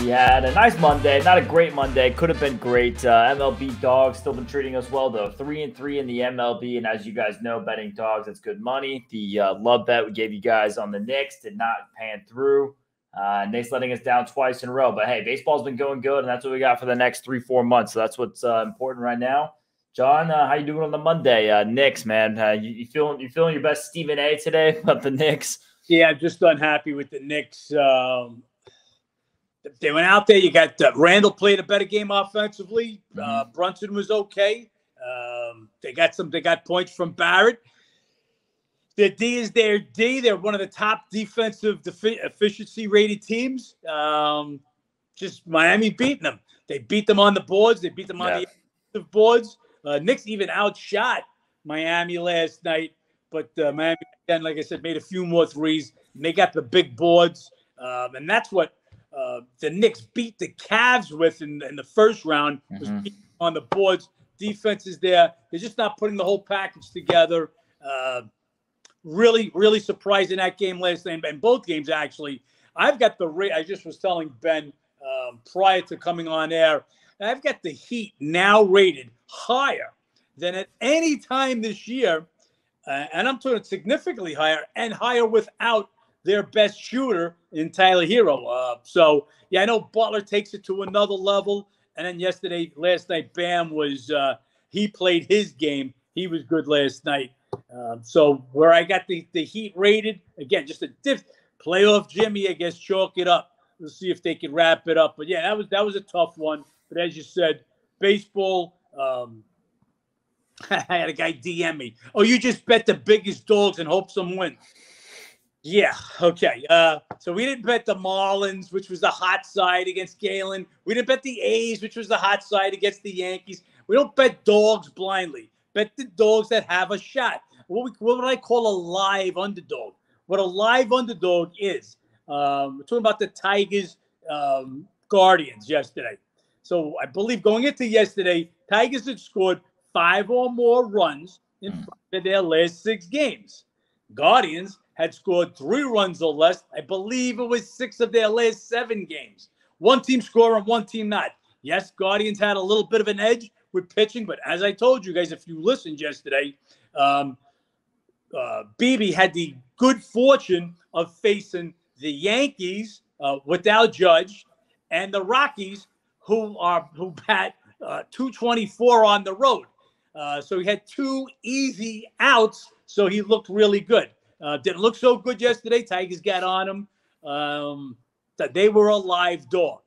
We had a nice Monday, not a great Monday. Could have been great. MLB dogs still been treating us well, though. 3-3 in the MLB, and as you guys know, betting dogs, it's good money. The love bet we gave you guys on the Knicks did not pan through. Knicks letting us down twice in a row. But hey, baseball's been going good, and that's what we got for the next 3-4 months. So that's what's important right now. John, how you doing on the Monday? Knicks, man. You feeling your best Stephen A today about the Knicks? Yeah, I'm just unhappy with the Knicks. They went out there. You got Randall played a better game offensively. Brunson was okay. They got points from Barrett. Their D is their D. They're one of the top defensive efficiency rated teams. Just Miami beating them. They beat them on the boards. They beat them on the offensive boards. Knicks even outshot Miami last night, but Miami, again, like I said, made a few more threes. And they got the big boards, and that's what the Knicks beat the Cavs with in the first round. Was on the boards. Defense is there. They're just not putting the whole package together. Really, really surprised in that game last night, and both games actually. I've got I just was telling Ben prior to coming on air, I've got the Heat now rated higher than at any time this year, and I'm talking significantly higher, and higher without their best shooter in Tyler Hero. So, yeah, I know Butler takes it to another level, and then last night, Bam was he played his game. He was good last night. So where I got the Heat rated, again, just a playoff Jimmy, I guess, chalk it up. We'll see if they can wrap it up. But, yeah, that was a tough one. But as you said, baseball, I had a guy DM me. Oh, you just bet the biggest dogs and hope some win. Yeah, okay. So we didn't bet the Marlins, which was the hot side against Galen. We didn't bet the A's, which was the hot side against the Yankees. We don't bet dogs blindly. Bet the dogs that have a shot. What would I call a live underdog? What a live underdog is. We're talking about the Tigers Guardians yesterday. So I believe going into yesterday, Tigers had scored 5 or more runs in 5 of their last 6 games. Guardians had scored 3 runs or less. I believe it was 6 of their last 7 games. One team scoring, one team not. Yes, Guardians had a little bit of an edge with pitching, but as I told you guys, if you listened yesterday, BB had the good fortune of facing the Yankees without Judge and the Rockies, who bat 224 on the road. So he had 2 easy outs, so he looked really good. Didn't look so good yesterday. Tigers got on him. They were a live dog.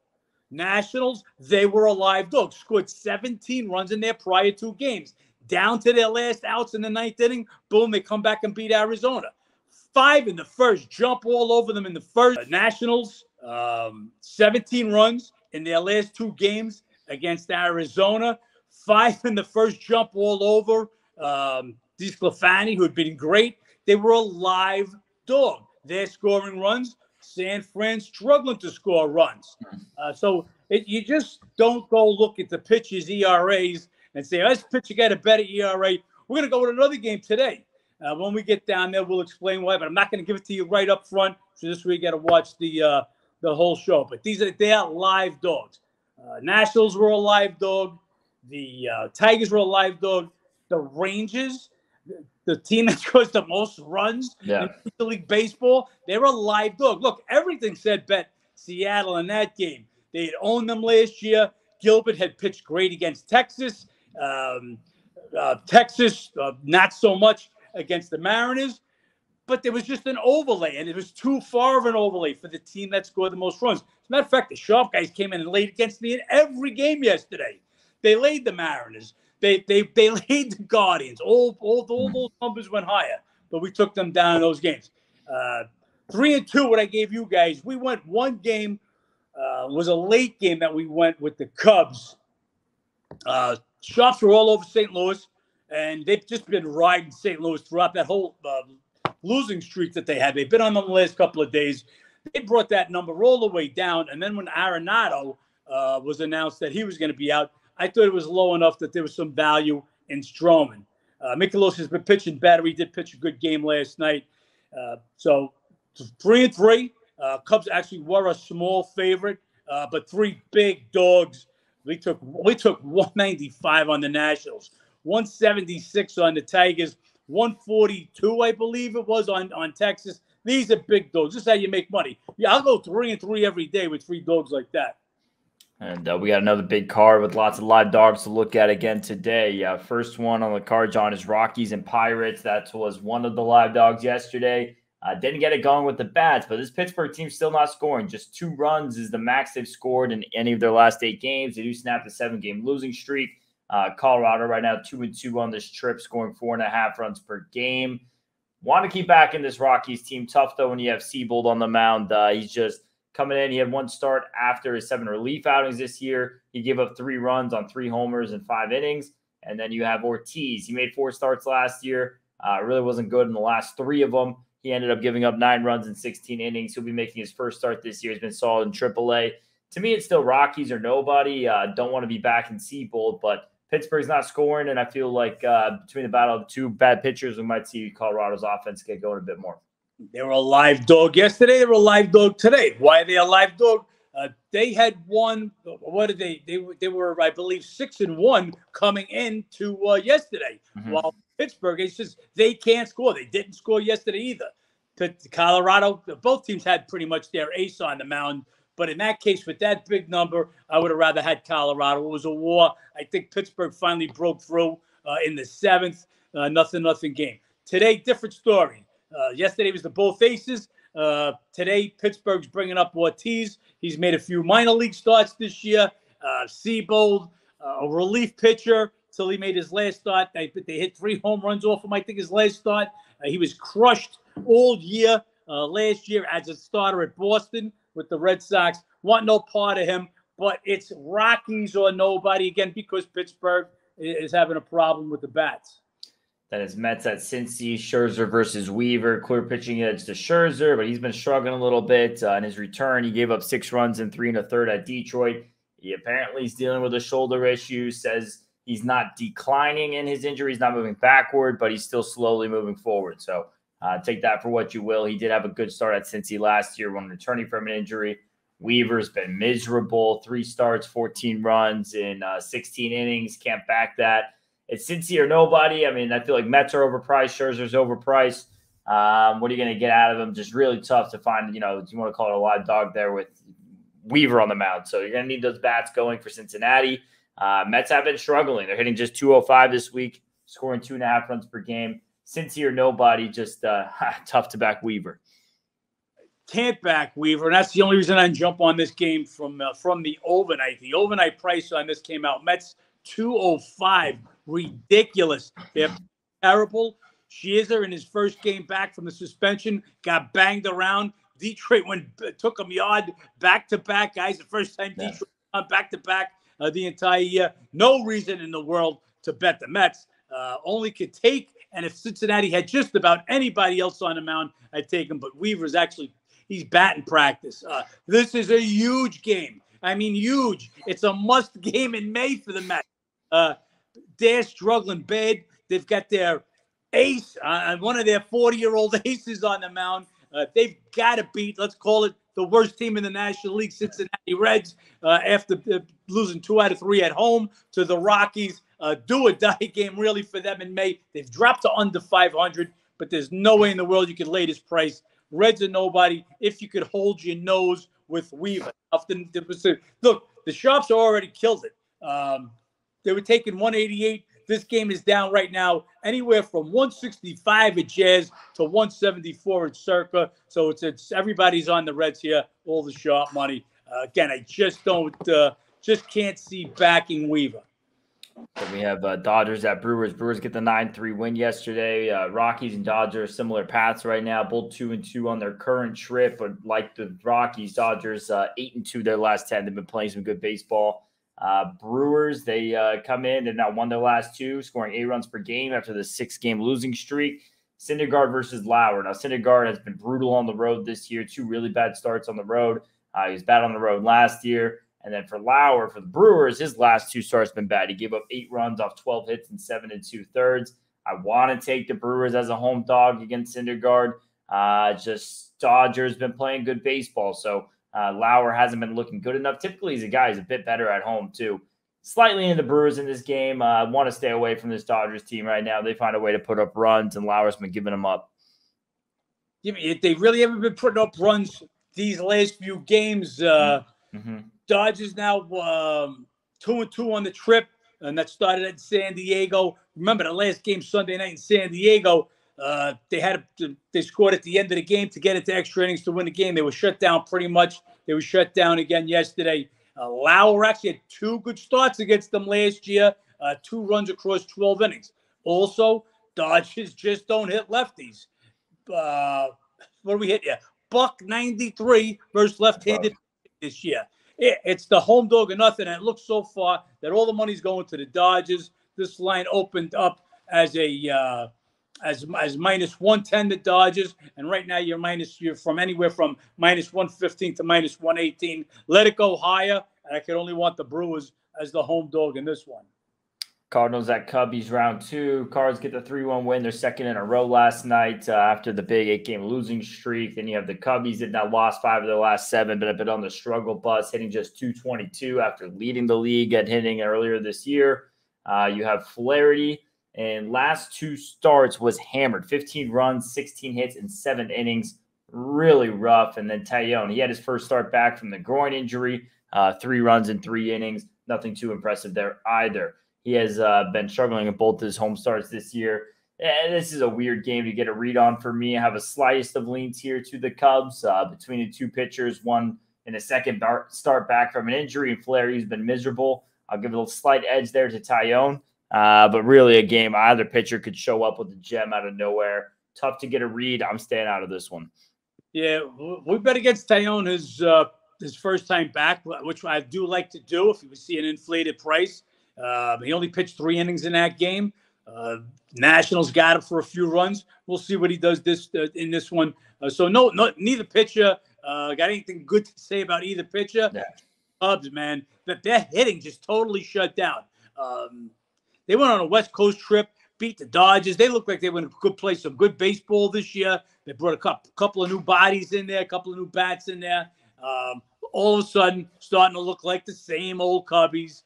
Nationals, they were a live dog. Scored 17 runs in their prior 2 games. Down to their last outs in the 9th inning. Boom, they come back and beat Arizona. 5 in the first. Jump all over them in the first. Nationals, 17 runs in their last 2 games against Arizona. 5 in the first. Jump all over DeSclafani, who had been great. They were a live dog. They're scoring runs. San Fran struggling to score runs. So you just don't go look at the pitchers' ERAs and say, oh, this pitcher got a better ERA. We're going to go with another game today. When we get down there, we'll explain why, but I'm not going to give it to you right up front. So this way you got to watch the whole show. But they are live dogs. Nationals were a live dog. The Tigers were a live dog. The Rangers, the team that scores the most runs in Major League Baseball, they're a live dog. Look, everything said bet Seattle in that game. They had owned them last year. Gilbert had pitched great against Texas. Texas, not so much against the Mariners. But there was just an overlay, and it was too far of an overlay for the team that scored the most runs. As a matter of fact, the Sharp guys came in and laid against me in every game yesterday. They laid the Mariners. They laid the Guardians. All those numbers went higher, but we took them down in those games. 3-2, what I gave you guys. We went one game, was a late game that we went with the Cubs. Shops were all over St. Louis, and they've just been riding St. Louis throughout that whole losing streak that they had. They've been on them the last couple of days. They brought that number all the way down, and then when Arenado was announced that he was going to be out, I thought it was low enough that there was some value in Stroman. Mikolas has been pitching better. He did pitch a good game last night. So 3-3. Cubs actually were a small favorite. but three big dogs. We took 195 on the Nationals, 176 on the Tigers, 142, I believe it was, on Texas. These are big dogs. This is how you make money. Yeah, I'll go 3-3 every day with three dogs like that. And we got another big card with lots of live dogs to look at again today. First one on the card, John, is Rockies and Pirates. That was one of the live dogs yesterday. Didn't get it going with the bats, but this Pittsburgh team's still not scoring. Just 2 runs is the max they've scored in any of their last 8 games. They do snap the 7-game losing streak. Colorado right now 2-2 on this trip, scoring 4.5 runs per game. Want to keep back in this Rockies team. Tough, though, when you have Seabold on the mound. He's just coming in. He had 1 start after his 7 relief outings this year. He gave up 3 runs on 3 homers in 5 innings. And then you have Ortiz. He made 4 starts last year. Really wasn't good in the last 3 of them. He ended up giving up 9 runs in 16 innings. He'll be making his first start this year. He's been solid in AAA. To me, it's still Rockies or nobody. Don't want to be back in Seabold, but Pittsburgh's not scoring, and I feel like between the battle of 2 bad pitchers, we might see Colorado's offense get going a bit more. They were a live dog yesterday. They were a live dog today. Why are they a live dog? They had won. What did they? They were, I believe, 6-1 coming into yesterday. Mm-hmm. While Pittsburgh, it's just they can't score. They didn't score yesterday either. Colorado, both teams had pretty much their ace on the mound. But in that case, with that big number, I would have rather had Colorado. It was a war. I think Pittsburgh finally broke through in the 7th. Nothing game. Today, different story. Yesterday was the both aces. Today, Pittsburgh's bringing up Ortiz. He's made a few minor league starts this year. Seabold, a relief pitcher till he made his last start. They hit 3 home runs off him, I think, his last start. He was crushed all year last year as a starter at Boston with the Red Sox. Want no part of him, but it's Rockies or nobody, again, because Pittsburgh is having a problem with the bats. Then it's Mets at Cincy, Scherzer versus Weaver. Clear pitching edge to Scherzer, but he's been struggling a little bit. In his return, he gave up 6 runs in 3 1/3 at Detroit. He apparently is dealing with a shoulder issue, says he's not declining in his injury. He's not moving backward, but he's still slowly moving forward. So take that for what you will. He did have a good start at Cincy last year when returning from an injury. Weaver's been miserable. 3 starts, 14 runs in 16 innings. Can't back that. It's Cincy or nobody. I mean, I feel like Mets are overpriced. Scherzer's overpriced. What are you going to get out of him? Just really tough to find, you want to call it a live dog there with Weaver on the mound. So you're going to need those bats going for Cincinnati. Mets have been struggling. They're hitting just 205 this week, scoring 2.5 runs per game. Cincy or nobody, just tough to back Weaver. Can't back Weaver, and that's the only reason I jump on this game from the overnight. The overnight price on this came out. Mets 205. Ridiculous. They're terrible. Scherzer in his first game back from the suspension got banged around. Detroit took him yard back-to-back, guys. The first time Detroit went back-to-back the entire year. No reason in the world to bet the Mets. Only could take, and if Cincinnati had just about anybody else on the mound, I'd take him. But Weaver's he's batting practice. This is a huge game. I mean, huge. It's a must game in May for the Mets. They're struggling bad. They've got their ace, one of their 40-year-old aces on the mound. They've got to beat, let's call it, the worst team in the National League, Cincinnati Reds, after losing 2 out of 3 at home to the Rockies. Do or die game really for them in May. They've dropped to under 500, but there's no way in the world you could lay this price. Reds are nobody if you could hold your nose with Weaver. Look, the Sharps already killed it. They were taking 188. This game is down right now anywhere from 165 at Jazz to 174 at Circa. So it's everybody's on the Reds here, all the sharp money. Again, I just can't see backing Weaver. So we have Dodgers at Brewers. Brewers get the 9-3 win yesterday. Rockies and Dodgers, similar paths right now, both 2-2 on their current trip. But like the Rockies, Dodgers 8-2 their last 10. They've been playing some good baseball. Brewers, they come in. They've now won their last 2, scoring 8 runs per game after the 6-game losing streak. Syndergaard versus Lauer. Now, Syndergaard has been brutal on the road this year. 2 really bad starts on the road. He was bad on the road last year. And then for Lauer, for the Brewers, his last 2 starts been bad. He gave up 8 runs off 12 hits and 7 2/3. I want to take the Brewers as a home dog against Syndergaard. Just Dodgers been playing good baseball. So Lauer hasn't been looking good enough. Typically, he's a guy who's a bit better at home, too. Slightly into the Brewers in this game. I want to stay away from this Dodgers team right now. They find a way to put up runs, and Lauer's been giving them up. Yeah, they really haven't been putting up runs these last few games. Dodgers now 2-2 on the trip, and that started at San Diego. Remember the last game Sunday night in San Diego? They scored at the end of the game to get into extra innings to win the game. They were shut down pretty much. They were shut down again yesterday. Lauer actually had 2 good starts against them last year, 2 runs across 12 innings. Also, Dodgers just don't hit lefties. What do we hit here? $193 versus left-handed this year. It's the home dog or nothing. And it looks so far that all the money's going to the Dodgers. This line opened up as a as minus 110 the Dodgers, and right now you're from anywhere from minus 115 to minus 118. Let it go higher, and I can only want the Brewers as the home dog in this one. Cardinals at Cubbies round 2. Cards get the 3-1 win. Their second in a row last night after the big 8-game losing streak. Then you have the Cubbies that now lost 5 of their last 7, but have been on the struggle bus, hitting just 222 after leading the league at hitting earlier this year. You have Flaherty, and last 2 starts was hammered. 15 runs, 16 hits, and 7 innings. Really rough. And then Taillon, he had his first start back from the groin injury. 3 runs in 3 innings. Nothing too impressive there either. He has been struggling in both his home starts this year. This is a weird game to get a read on for me. I have a slightest of leans here to the Cubs between the 2 pitchers, one in a second start back from an injury, and Flaherty's been miserable. I'll give a little slight edge there to Taillon. But really a game either pitcher could show up with a gem out of nowhere. Tough to get a read. I'm staying out of this one. Yeah, we bet against Taillon his first time back, which I do like to do if you see an inflated price. He only pitched 3 innings in that game. Nationals got him for a few runs. We'll see what he does in this one. So neither pitcher got anything good to say about either pitcher. Yeah. Cubs, man, that their hitting just totally shut down. They went on a West Coast trip, beat the Dodgers. They look like they were in a good place, some good baseball this year. They brought a couple of new bodies in there, a couple of new bats in there. All of a sudden, starting to look like the same old Cubbies.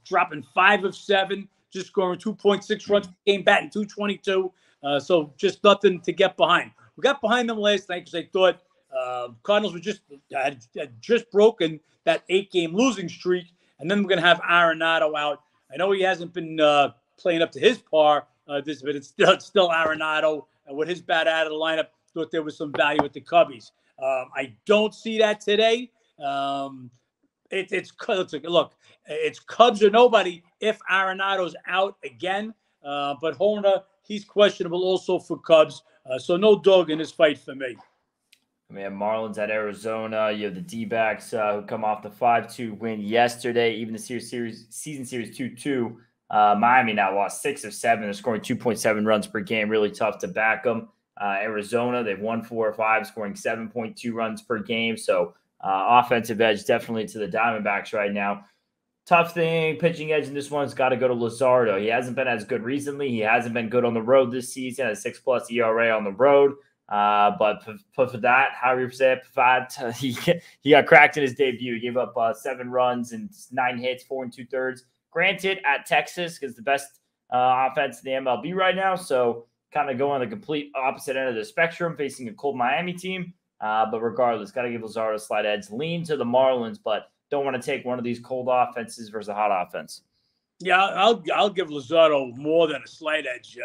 Dropping 5 of 7, just scoring 2.6 runs per game, batting .222. So just nothing to get behind. We got behind them last night because I thought Cardinals had just broken that 8-game losing streak, and then we're going to have Arenado out. I know he hasn't been playing up to his par but it's still Arenado, and with his bat out of the lineup, thought there was some value with the Cubbies. I don't see that today. It's Cubs or nobody if Arenado's out again. But Hoerner, he's questionable also for Cubs. So no dog in this fight for me. We have Marlins at Arizona. You have the D-backs who come off the 5-2 win yesterday. Even the season series 2-2. Miami now lost 6 of 7. They're scoring 2.7 runs per game. Really tough to back them. Arizona, they've won 4 or 5, scoring 7.2 runs per game. So offensive edge definitely to the Diamondbacks right now. Tough thing, pitching edge in this one's got to go to Luzardo. He hasn't been as good recently. He hasn't been good on the road this season. A 6+ ERA on the road. But for that, however you say it, he got cracked in his debut. He gave up 7 runs and 9 hits, 4 2/3. Granted, at Texas is the best offense in the MLB right now. So kind of going on the complete opposite end of the spectrum, facing a cold Miami team. But regardless, got to give Luzardo a slight edge. Lean to the Marlins, but don't want to take one of these cold offenses versus a hot offense. Yeah, I'll give Luzardo more than a slight edge.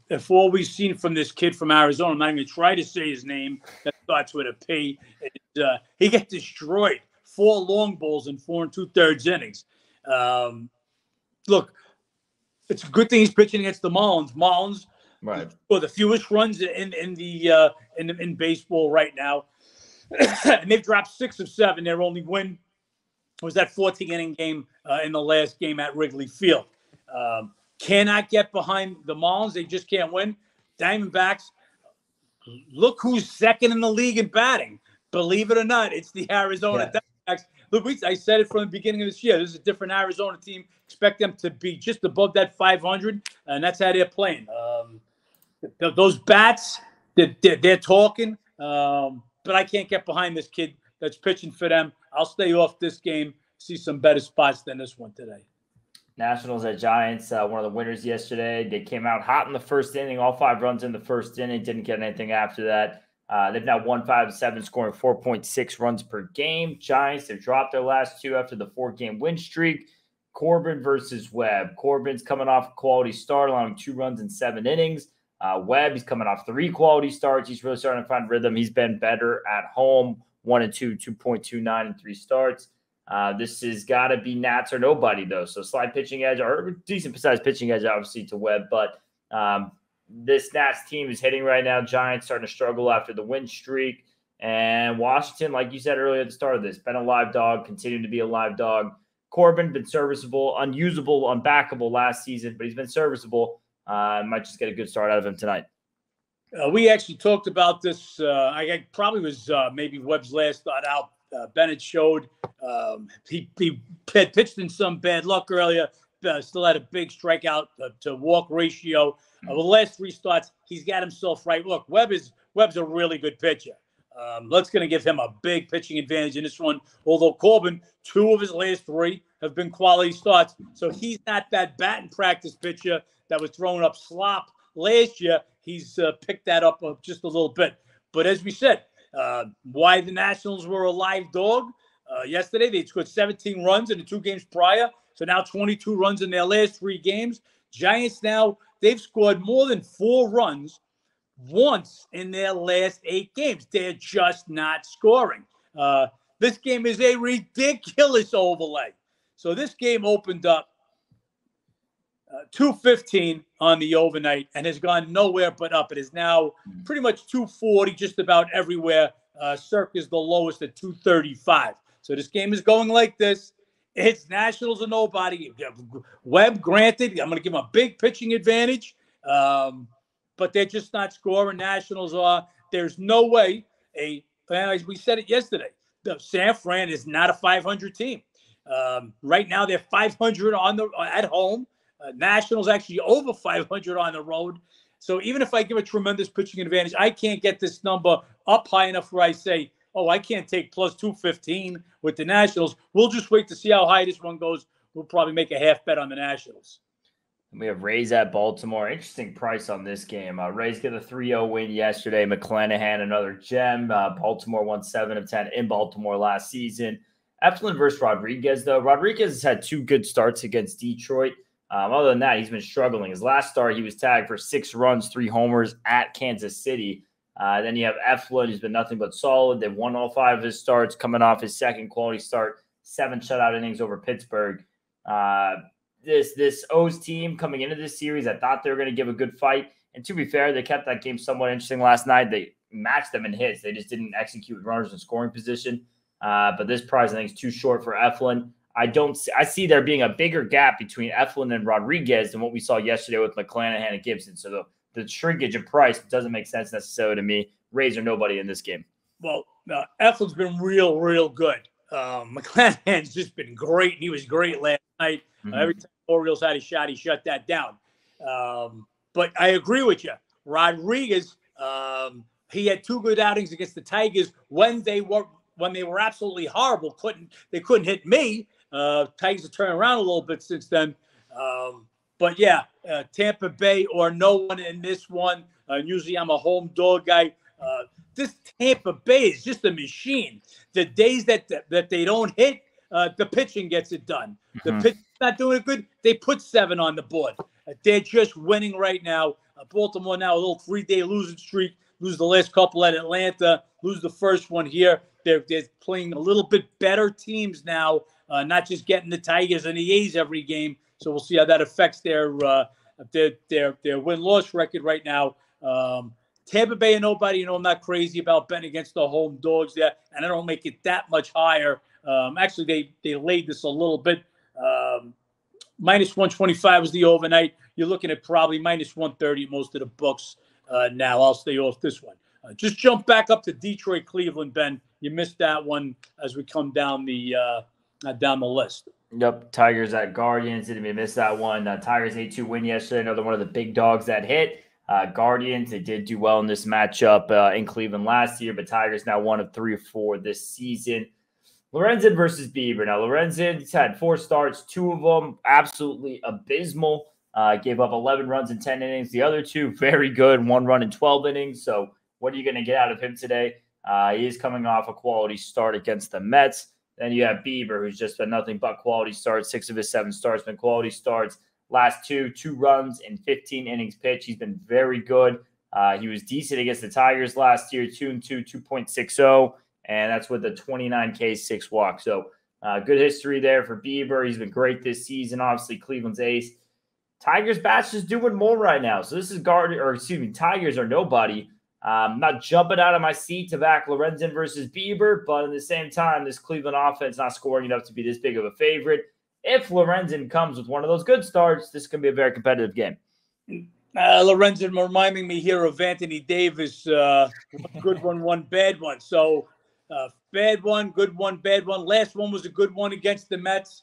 If all we've seen from this kid from Arizona, I'm not going to try to say his name, that starts with a P. He got destroyed. 4 long balls in 4 2/3 innings. Look, it's a good thing he's pitching against the Marlins. Marlins, right, for the fewest runs in baseball right now, and they've dropped 6 of 7. Their only win was that 14-inning game in the last game at Wrigley Field. Cannot get behind the Marlins. They just can't win. Diamondbacks, look who's second in the league in batting. Believe it or not, it's the Arizona Diamondbacks. Look, I said it from the beginning of this year. This is a different Arizona team. Expect them to be just above that 500, and that's how they're playing. Those bats, they're talking. but I can't get behind this kid that's pitching for them. I'll stay off this game, see some better spots than this one today. Nationals at Giants, one of the winners yesterday. They came out hot in the first inning, all 5 runs in the first inning, didn't get anything after that. They've now won 5 of 7, scoring 4.6 runs per game. Giants have dropped their last 2 after the 4-game win streak. Corbin versus Webb. Corbin's coming off a quality start, allowing 2 runs in 7 innings. Webb, he's coming off 3 quality starts. He's really starting to find rhythm. He's been better at home, 1 and 2, 2.29 in 3 starts. This has got to be Nats or nobody, though. So slight pitching edge, or decent sized pitching edge, obviously, to Webb. But this Nats team is hitting right now. Giants starting to struggle after the win streak. And Washington, like you said earlier at the start of this, been a live dog, continuing to be a live dog. Corbin been serviceable, unusable, unbackable last season, but he's been serviceable. Might just get a good start out of him tonight. We actually talked about this. I probably was maybe Webb's last thought out. Bennett showed he had pitched in some bad luck earlier. Still had a big strikeout to walk ratio. The last 3 starts, he's got himself right. Look, Webb's a really good pitcher. Let's going to give him a big pitching advantage in this one. Although Corbin, 2 of his last 3 have been quality starts, so he's not that batting practice pitcher that was throwing up slop last year. He's picked that up just a little bit. But as we said, why the Nationals were a live dog yesterday? They scored 17 runs in the 2 games prior, so now 22 runs in their last 3 games. Giants now, they've scored more than 4 runs once in their last 8 games. They're just not scoring. This game is a ridiculous overlay. So this game opened up 215 on the overnight and has gone nowhere but up. It is now pretty much 240 just about everywhere. Circa is the lowest at 235. So this game is going like this. It's Nationals or nobody. Webb, granted, I'm going to give him a big pitching advantage, but they're just not scoring. Nationals are. There's no way as we said it yesterday, the San Fran is not a 500 team. Right now they're 500 at home. Nationals actually over 500 on the road. So even if I give a tremendous pitching advantage, I can't get this number up high enough where I say, oh, I can't take plus 215 with the Nationals. We'll just wait to see how high this one goes. We'll probably make a half bet on the Nationals. We have Rays at Baltimore. Interesting price on this game. Rays get a 3-0 win yesterday. McClanahan, another gem. Baltimore won 7 of 10 in Baltimore last season. Eflin versus Rodriguez, though. Rodriguez has had 2 good starts against Detroit. Other than that, he's been struggling. His last start, he was tagged for 6 runs, 3 homers at Kansas City. Then you have Eflin, who's been nothing but solid. They've won all 5 of his starts, coming off his second quality start, 7 shutout innings over Pittsburgh. This O's team coming into this series, I thought they were going to give a good fight. And to be fair, they kept that game somewhat interesting last night. They matched them in hits. They just didn't execute with runners in scoring position. But this prize, I think, is too short for Eflin. I see there being a bigger gap between Eflin and Rodriguez than what we saw yesterday with McClanahan and Gibson. So the shrinkage in price doesn't make sense necessarily to me. Rays are nobody in this game. Well, Eflin's been real good. McClanahan's just been great. He was great last night. Every time Orioles had a shot, he shut that down. But I agree with you. Rodriguez, he had 2 good outings against the Tigers when they were absolutely horrible. They couldn't hit me. Tigers have turned around a little bit since then. But yeah, Tampa Bay or no one in this one. Usually I'm a home dog guy. This Tampa Bay is just a machine. The days that they don't hit, the pitching gets it done. The pitching's not doing it good. They put 7 on the board. They're just winning right now. Baltimore now a little 3-day losing streak. Lose the last couple at Atlanta. Lose the first one here. They're playing a little bit better teams now, not just getting the Tigers and the A's every game. So we'll see how that affects their win-loss record right now. Tampa Bay and nobody, I'm not crazy about betting against the home dogs there, and I don't make it that much higher. Actually, they laid this a little bit. Minus 125 was the overnight. You're looking at probably minus 130 most of the books now. I'll stay off this one. Just jump back up to Detroit, Cleveland, Ben. You missed that one as we come down the list. Yep, Tigers at Guardians. Didn't even miss that one. Tigers 8-2 win yesterday. Another one of the big dogs that hit. Guardians, they did do well in this matchup in Cleveland last year, but Tigers now 1 of 3 or 4 this season. Lorenzen versus Bieber. Now, Lorenzen's had 4 starts, 2 of them absolutely abysmal. Gave up 11 runs in 10 innings. The other 2, very good, 1 run in 12 innings. So what are you going to get out of him today? He is coming off a quality start against the Mets. Then you have Bieber, who's just been nothing but quality starts. 6 of his 7 starts been quality starts. Last 2 runs in 15 innings pitched. He's been very good. He was decent against the Tigers last year, 2-2, 2.60. And that's with a 29 Ks, 6 walks. So good history there for Bieber. He's been great this season. Obviously, Cleveland's ace. Tigers batch is doing more right now. So this is Tigers are nobody. I'm not jumping out of my seat to back Lorenzen versus Bieber, but at the same time, this Cleveland offense not scoring enough to be this big of a favorite. If Lorenzen comes with one of those good starts, this is going to be a very competitive game. Lorenzen reminding me here of Anthony Davis, one good one, one bad one. So bad one, good one, bad one. Last one was a good one against the Mets.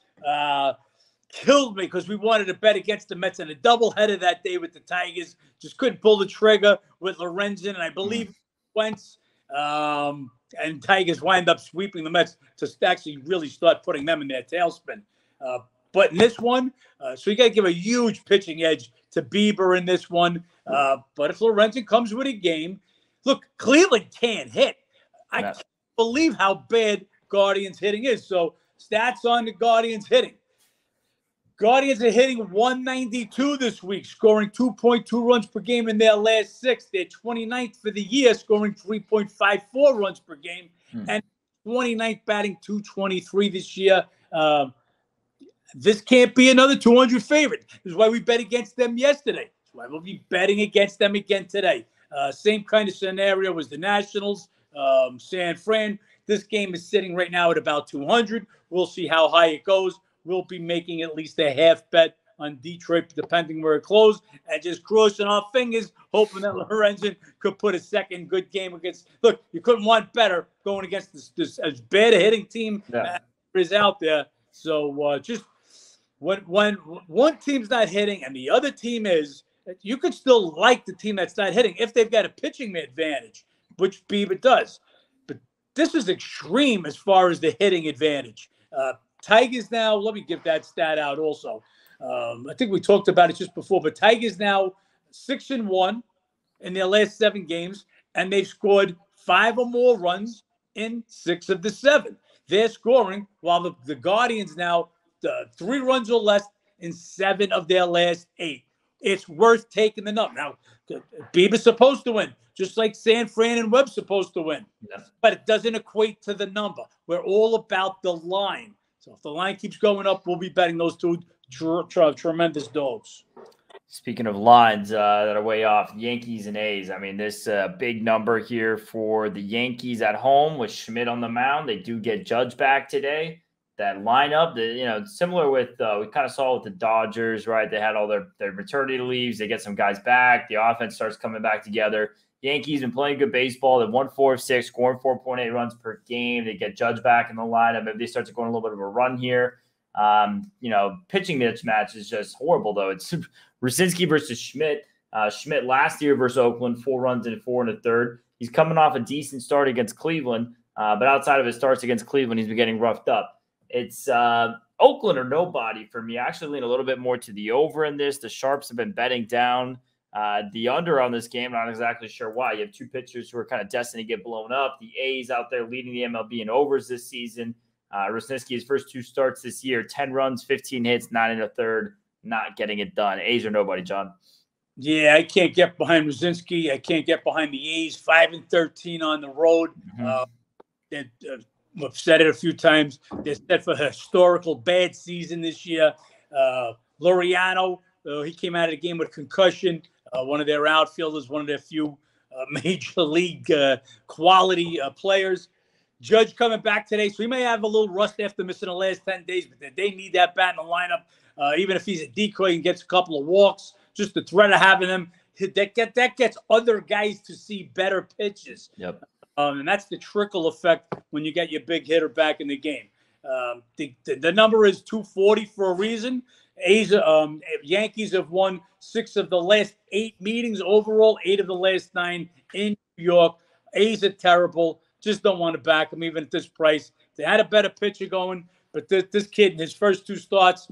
Killed me because we wanted to bet against the Mets and a doubleheader that day with the Tigers. Just couldn't pull the trigger with Lorenzen, and I believe Wentz. And Tigers wind up sweeping the Mets to actually really start putting them in their tailspin. But in this one, so you got to give a huge pitching edge to Bieber in this one. But if Lorenzen comes with a game, look, Cleveland can't hit. I can't believe how bad Guardians hitting is. So stats on the Guardians hitting. Guardians are hitting 192 this week, scoring 2.2 runs per game in their last 6. They're 29th for the year, scoring 3.54 runs per game, and 29th batting 223 this year. This can't be another 200 favorite. This is why we bet against them yesterday. That's why we'll be betting against them again today. Same kind of scenario as the Nationals, San Fran. This game is sitting right now at about 200. We'll see how high it goes. We'll be making at least a half bet on Detroit, depending where it closed, and just crossing our fingers, hoping that Lorenzen could put a second good game against. Look, you couldn't want better going against this as bad a hitting team as is out there. So just when one team's not hitting and the other team is, you could still like the team that's not hitting if they've got a pitching advantage, which Bieber does. But this is extreme as far as the hitting advantage. Tigers now, let me give that stat out also. I think we talked about it just before, but Tigers now 6-1 in their last 7 games, and they've scored 5 or more runs in 6 of the 7. They're scoring, while the Guardians now 3 runs or less in 7 of their last 8. It's worth taking the number. Now, Bieber's supposed to win, just like San Fran and Webb's supposed to win. Yes. But it doesn't equate to the number. We're all about the line. So if the line keeps going up, we'll be betting those 2 tremendous dogs. Speaking of lines that are way off, Yankees and A's. I mean, this big number here for the Yankees at home with Schmidt on the mound. They do get Judge back today. That lineup, similar with we kind of saw with the Dodgers, right? They had all their maternity leaves. They get some guys back. The offense starts coming back together. Yankees been playing good baseball. They won 4 of 6, scoring 4.8 runs per game. They get Judge back in the lineup. Maybe they start to go on a little bit of a run here. Pitching match is just horrible, though. It's Rucinski versus Schmidt. Schmidt last year versus Oakland, 4 runs in 4 1/3. He's coming off a decent start against Cleveland, but outside of his starts against Cleveland, he's been getting roughed up. It's Oakland or nobody for me. I actually lean a little bit more to the over in this. The Sharps have been betting down. The under on this game, not exactly sure why. You have 2 pitchers who are kind of destined to get blown up. The A's out there leading the MLB in overs this season. Ruscinski, his first 2 starts this year, 10 runs, 15 hits, 9 1/3, not getting it done. A's or nobody, John. Yeah, I can't get behind Ruscinski. I can't get behind the A's. 5-13 on the road. I've said it a few times. They're set for a historical bad season this year. Laureano, he came out of the game with concussion. One of their outfielders, one of their few major league quality players. Judge coming back today, so he may have a little rust after missing the last 10 days, but they need that bat in the lineup. Even if he's a decoy and gets a couple of walks, just the threat of having him, that gets other guys to see better pitches. Yep. And that's the trickle effect when you get your big hitter back in the game. The number is 240 for a reason, Yankees have won 6 of the last 8 meetings overall, 8 of the last 9 in New York. A's are terrible. Just don't want to back them even at this price. They had a better pitcher going, but this kid in his first 2 starts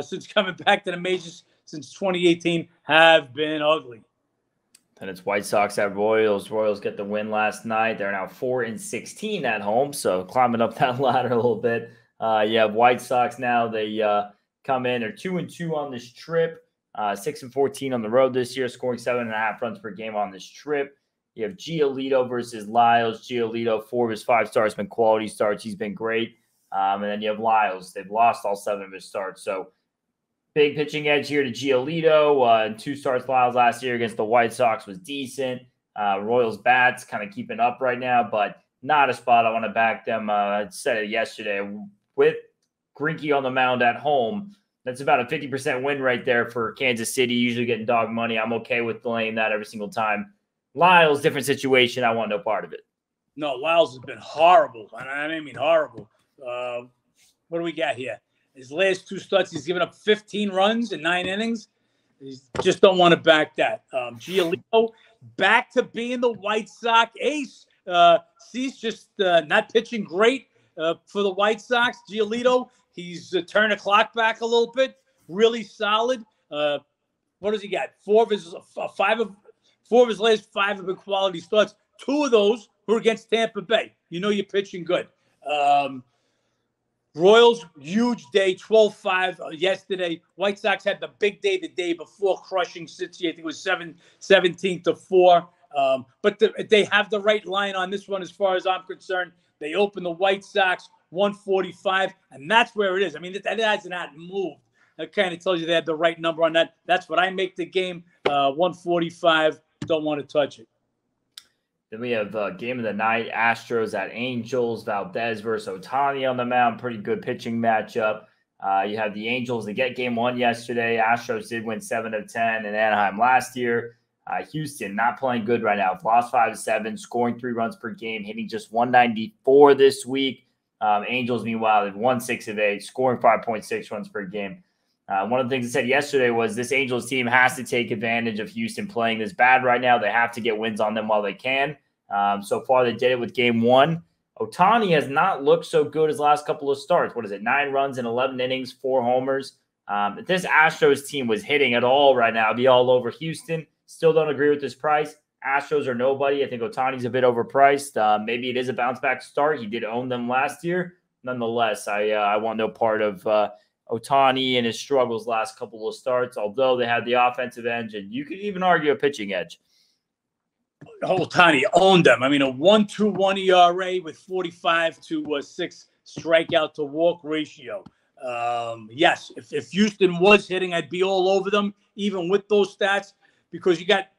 since coming back to the majors since 2018 have been ugly. And it's White Sox at Royals. Royals get the win last night. They're now 4-16 at home, so climbing up that ladder a little bit. You have White Sox now. They come in. They're 2-2 on this trip. 6-14 on the road this year, scoring 7.5 runs per game on this trip. You have Giolito versus Lyles. Giolito, 4 of his 5 starts been quality starts. He's been great. And then you have Lyles. They've lost all 7 of his starts. So big pitching edge here to Giolito. 2 starts Lyles last year against the White Sox was decent. Royals bats kind of keeping up right now, but not a spot I want to back them. I said it yesterday. With Greinke on the mound at home, that's about a 50% win right there for Kansas City, usually getting dog money. I'm okay with delaying that every single time. Lyles, different situation. I want no part of it. No, Lyles has been horrible. I mean horrible. What do we got here? His last 2 starts, he's given up 15 runs in 9 innings. You just don't want to back that. Giolito back to being the White Sox ace. Cease just not pitching great for the White Sox. Giolito, he's turned the clock back a little bit. Really solid. What does he got? 4 of his last 5 have been quality starts. 2 of those were against Tampa Bay. You know you're pitching good. Royals, huge day, 12-5 yesterday. White Sox had the big day the day before, crushing Cincy. I think it was 17-4. But they have the right line on this one as far as I'm concerned. They open the White Sox 145, and that's where it is. I mean, that has not moved. That kind of tells you they had the right number on that. That's what I make the game, 145. Don't want to touch it. Then we have game of the night, Astros at Angels, Valdez versus Ohtani on the mound. Pretty good pitching matchup. You have the Angels. They get game 1 yesterday. Astros did win 7 of 10 in Anaheim last year. Houston not playing good right now. Lost 5-7, scoring 3 runs per game, hitting just 194 this week. Angels, meanwhile, they've won 6 of 8, scoring 5.6 runs per game. One of the things I said yesterday was this Angels team has to take advantage of Houston playing this bad right now. They have to get wins on them while they can. So far, they did it with game 1. Ohtani has not looked so good his last couple of starts. What is it? 9 runs in 11 innings, 4 homers. If this Astros team was hitting at all right now, it'd be all over Houston. Still don't agree with this price. Astros are nobody. I think Ohtani's a bit overpriced. Maybe it is a bounce-back start. He did own them last year. Nonetheless, I want no part of Ohtani and his struggles last couple of starts, although they had the offensive edge, and you could even argue a pitching edge. Ohtani owned them. I mean, a 1.21 ERA with 45 to 6 strikeout to walk ratio. Yes, if Houston was hitting, I'd be all over them, even with those stats, because you got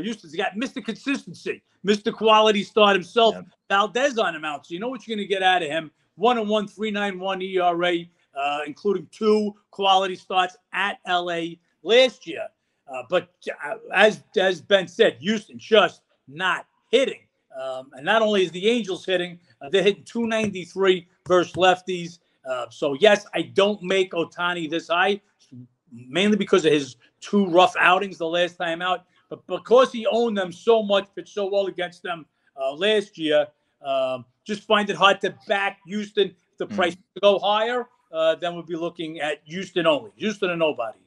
Houston's got Mr. Consistency, Mr. Quality Start himself, yeah. Valdez on him out, so you know what you're going to get out of him. 1-1, 3.91 ERA, including 2 quality starts at LA last year. But as Ben said, Houston just not hitting. And not only is the Angels hitting, they're hitting 293 versus lefties. So, yes, I don't make Ohtani this high, mainly because of his 2 rough outings the last time out. But because he owned them so much, pitched so well against them last year, just find it hard to back Houston. If the price to go higher, then we'll be looking at Houston only. Houston and nobody.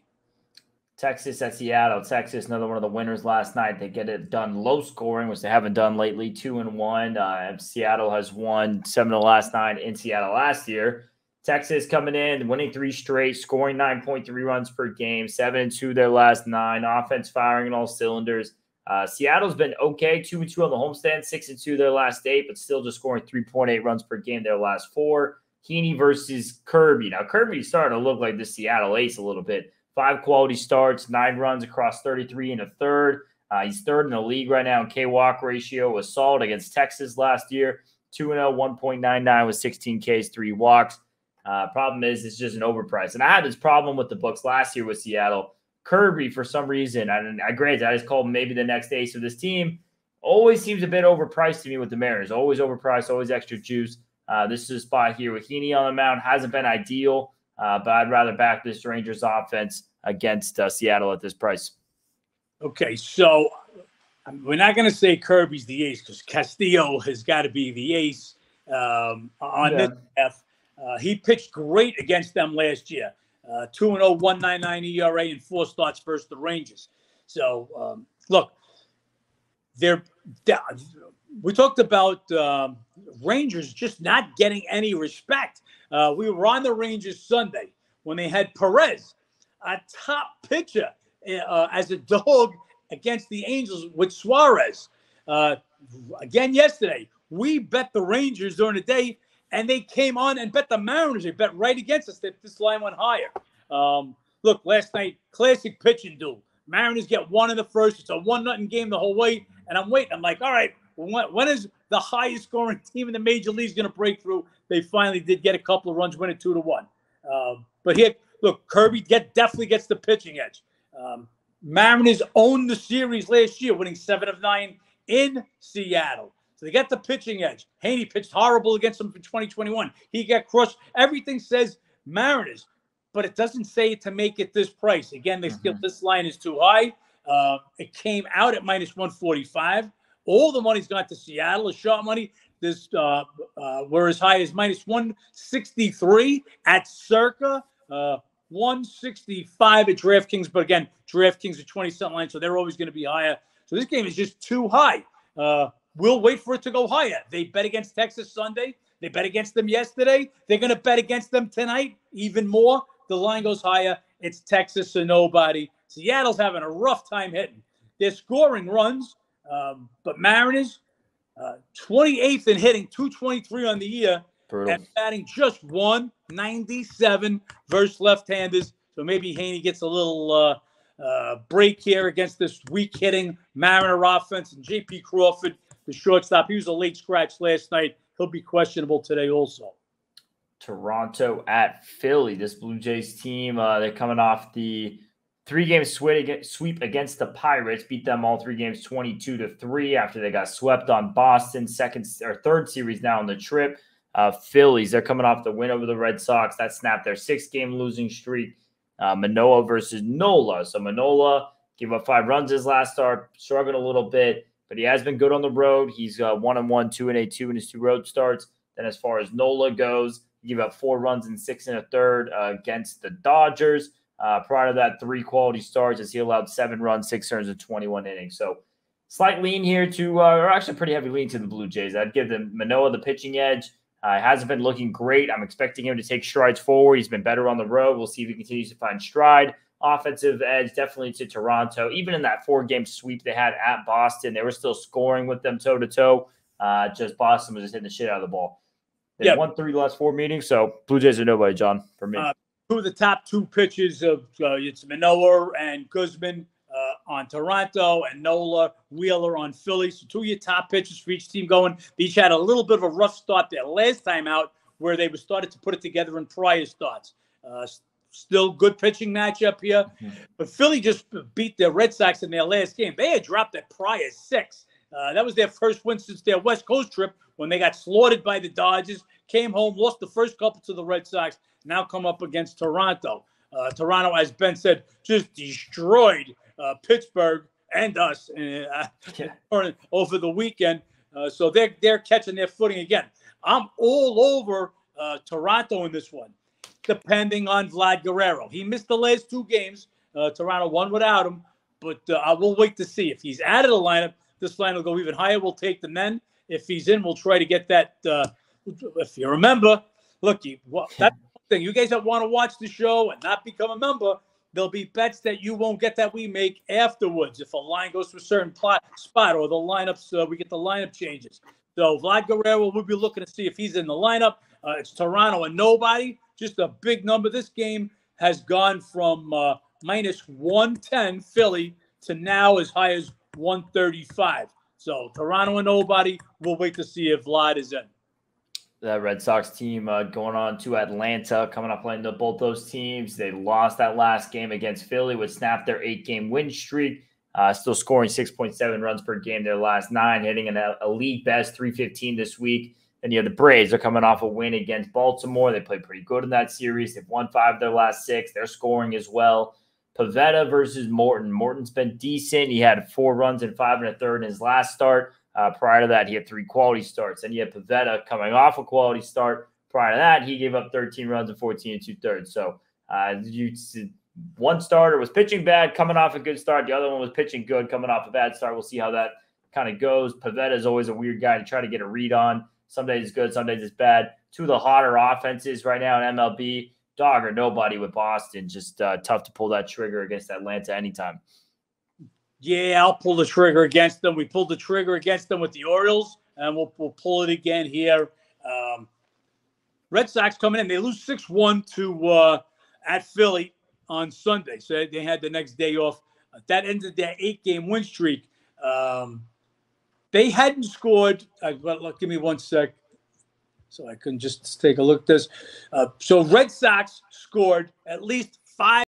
Texas at Seattle. Texas, another one of the winners last night. They get it done low scoring, which they haven't done lately, 2-1. Seattle has won 7 of the last 9 in Seattle last year. Texas coming in, winning 3 straight, scoring 9.3 runs per game, 7-2 their last 9. Offense firing in all cylinders. Seattle's been okay, 2-2 on the homestand, 6-2 their last 8, but still just scoring 3.8 runs per game their last 4. Heaney versus Kirby. Now, Kirby's starting to look like the Seattle ace a little bit. 5 quality starts, 9 runs across 33 1/3. He's 3rd in the league right now in K-walk ratio. Was solid against Texas last year. 2-0, 1.99 with 16 Ks, 3 walks. Problem is, it's just an overprice. And I had this problem with the books last year with Seattle. Kirby, for some reason, I granted, I just called him maybe the next ace of this team. Always seems a bit overpriced to me with the Mariners. Always overpriced, always extra juice. This is a spot here with Heaney on the mound. Hasn't been ideal. but I'd rather back this Rangers offense against Seattle at this price. Okay, so we're not going to say Kirby's the ace because Castillo has got to be the ace on this half. He pitched great against them last year. 2-0, 1.99 ERA in 4 starts versus the Rangers. So, look, we talked about Rangers just not getting any respect. We were on the Rangers Sunday when they had Perez, a top pitcher, as a dog against the Angels with Suarez. Again, yesterday, we bet the Rangers during the day, and they came on and bet the Mariners. They bet right against us that this line went higher. Look, last night, classic pitching duel. Mariners get 1 in the first. It's a 1-0 game the whole way, and I'm waiting. I'm like, all right, when is the highest scoring team in the major leagues going to break through? They finally did get a couple of runs, win it 2-1. But here, look, Kirby definitely gets the pitching edge. Mariners owned the series last year, winning 7 of 9 in Seattle. So they got the pitching edge. Haney pitched horrible against them for 2021. He got crushed. Everything says Mariners, but it doesn't say it to make it this price. Again, they feel this line is too high. It came out at minus 145. All the money's gone to Seattle. The short money, we're as high as minus 163 at circa 165 at DraftKings. But again, DraftKings are 20-cent line, so they're always going to be higher. So this game is just too high. We'll wait for it to go higher. They bet against Texas Sunday. They bet against them yesterday. They're going to bet against them tonight even more. The line goes higher. It's Texas or nobody. Seattle's having a rough time hitting. They're scoring runs, but Mariners, 28th in hitting, 223 on the year, and batting just 197 versus left-handers. So maybe Haney gets a little break here against this weak-hitting Mariner offense. And J.P. Crawford, the shortstop, he was a late scratch last night. He'll be questionable today also. Toronto at Philly. This Blue Jays team, they're coming off the 3-game sweep against the Pirates. Beat them all 3 games 22-3 after they got swept on Boston. Third series now on the trip. Phillies, they're coming off the win over the Red Sox. That snapped their 6-game losing streak. Manoah versus Nola. So Manoah gave up 5 runs his last start, struggling a little bit, but he has been good on the road. He's 1-1, 2-2 in his 2 road starts. Then as far as Nola goes, he gave up 4 runs in 6 1/3 against the Dodgers. Prior to that, 3 quality starts as he allowed 7 runs, 6 earners, and 21 innings. So slight lean here to, or actually pretty heavy lean to the Blue Jays. I'd give them Manoah the pitching edge. Hasn't been looking great. I'm expecting him to take strides forward. He's been better on the road. We'll see if he continues to find stride. Offensive edge definitely to Toronto. Even in that 4-game sweep they had at Boston, they were still scoring with them toe-to-toe. Just Boston was just hitting the shit out of the ball. They won 3 last 4 meetings, so Blue Jays are nobody, John, for me. 2 of the top 2 pitches of it's Manoah and Guzman on Toronto, and Nola, Wheeler on Philly. So 2 of your top pitchers for each team going. They each had a little bit of a rough start there last time out where they were started to put it together in prior starts. Still good pitching matchup here. But Philly just beat the Red Sox in their last game. They had dropped their prior 6. That was their first win since their West Coast trip when they got slaughtered by the Dodgers, came home, lost the first couple to the Red Sox, now come up against Toronto. Toronto, as Ben said, just destroyed Pittsburgh and us over the weekend. So they're catching their footing again. I'm all over Toronto in this one, depending on Vlad Guerrero. He missed the last 2 games. Toronto won without him, but I will wait to see. If he's out of the lineup, this line will go even higher. We'll take the men. If he's in, we'll try to get that. If you remember, look, that's the thing. You guys that want to watch the show and not become a member, there'll be bets that you won't get that we make afterwards if a line goes to a certain spot or the lineups, we get the lineup changes. So Vlad Guerrero, we'll be looking to see if he's in the lineup. It's Toronto and nobody, just a big number. This game has gone from minus 110 Philly to now as high as 135. So Toronto and nobody, we'll wait to see if Vlad is in. The Red Sox team going on to Atlanta, coming up playing both those teams. They lost that last game against Philly, which snapped their 8-game win streak. Still scoring 6.7 runs per game their last 9, hitting a league best 315 this week. Then you have the Braves. They're coming off a win against Baltimore. They played pretty good in that series. They've won 5 of their last 6. They're scoring as well. Pivetta versus Morton. Morton's been decent. He had 4 runs and 5 1/3 in his last start. Prior to that, he had 3 quality starts. And you have Pivetta coming off a quality start. Prior to that, he gave up 13 runs and 14 2/3. So one starter was pitching bad, coming off a good start. The other one was pitching good, coming off a bad start. We'll see how that kind of goes. Pivetta is always a weird guy to try to get a read on. Some days it's good, some days it's bad. 2 of the hotter offenses right now in MLB, dog or nobody with Boston. Just tough to pull that trigger against Atlanta anytime. Yeah, I'll pull the trigger against them. We pulled the trigger against them with the Orioles, and we'll pull it again here. Red Sox coming in. They lose 6-1 to at Philly on Sunday. So they had the next day off. That ended their 8-game win streak. They hadn't scored. Give me one sec so I can just take a look at this. So Red Sox scored at least 5